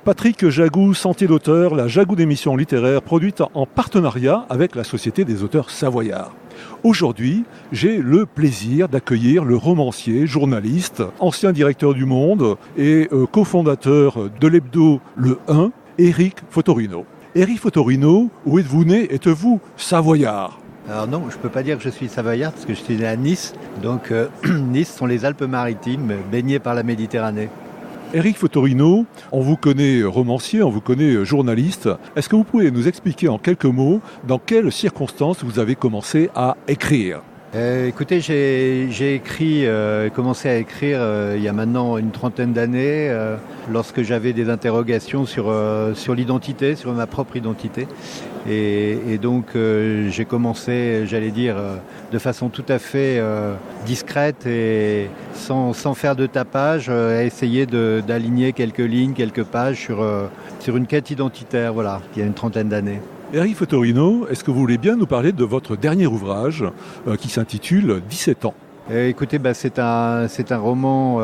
Patrick Jagou, Sentier d'auteur, la Jagou d'émission littéraire produite en partenariat avec la Société des auteurs savoyards. Aujourd'hui, j'ai le plaisir d'accueillir le romancier, journaliste, ancien directeur du Monde et cofondateur de l'hebdo Le 1, Éric Fotorino. Éric Fotorino, où êtes-vous né? Êtes-vous savoyard? Alors non, je ne peux pas dire que je suis savoyard parce que je suis né à Nice. Donc Nice sont les Alpes-Maritimes, baignées par la Méditerranée. Éric Fotorino, on vous connaît romancier, on vous connaît journaliste. Est-ce que vous pouvez nous expliquer en quelques mots dans quelles circonstances vous avez commencé à écrire ? Écoutez, j'ai commencé à écrire il y a maintenant une trentaine d'années, lorsque j'avais des interrogations sur l'identité, sur ma propre identité. Et donc j'ai commencé, j'allais dire, de façon tout à fait discrète et sans faire de tapage, à essayer d'aligner quelques lignes, quelques pages sur une quête identitaire, voilà, il y a une trentaine d'années. Éric Fotorino, est-ce que vous voulez bien nous parler de votre dernier ouvrage qui s'intitule 17 ans ? Écoutez, c'est un roman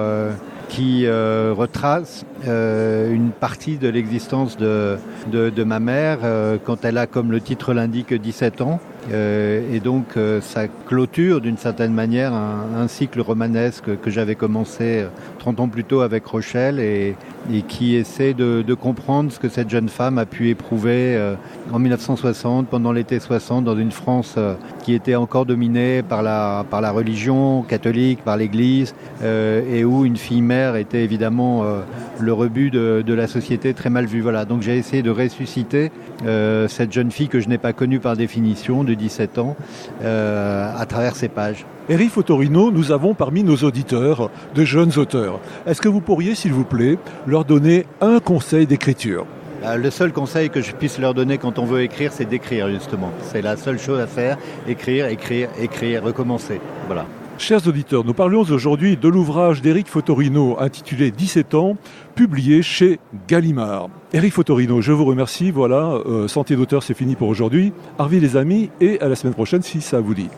qui retrace une partie de l'existence de ma mère quand elle a, comme le titre l'indique, 17 ans. Et donc ça clôture d'une certaine manière un cycle romanesque que j'avais commencé 30 ans plus tôt avec Rochelle et qui essaie de comprendre ce que cette jeune femme a pu éprouver en 1960, pendant l'été 60, dans une France qui était encore dominée par la religion catholique, par l'Église, et où une fille-mère était évidemment le rebut de la société, très mal vue. Voilà. Donc j'ai essayé de ressusciter cette jeune fille que je n'ai pas connue par définition, de 17 ans, à travers ces pages. Éric Fotorino, nous avons parmi nos auditeurs de jeunes auteurs. Est-ce que vous pourriez, s'il vous plaît, leur donner un conseil d'écriture ? Le seul conseil que je puisse leur donner quand on veut écrire, c'est d'écrire, justement. C'est la seule chose à faire, écrire, recommencer. Voilà. Chers auditeurs, nous parlions aujourd'hui de l'ouvrage d'Éric Fotorino intitulé 17 ans, publié chez Gallimard. Éric Fotorino, je vous remercie. Voilà, Sentier d'auteur, c'est fini pour aujourd'hui. Au revoir les amis et à la semaine prochaine si ça vous dit.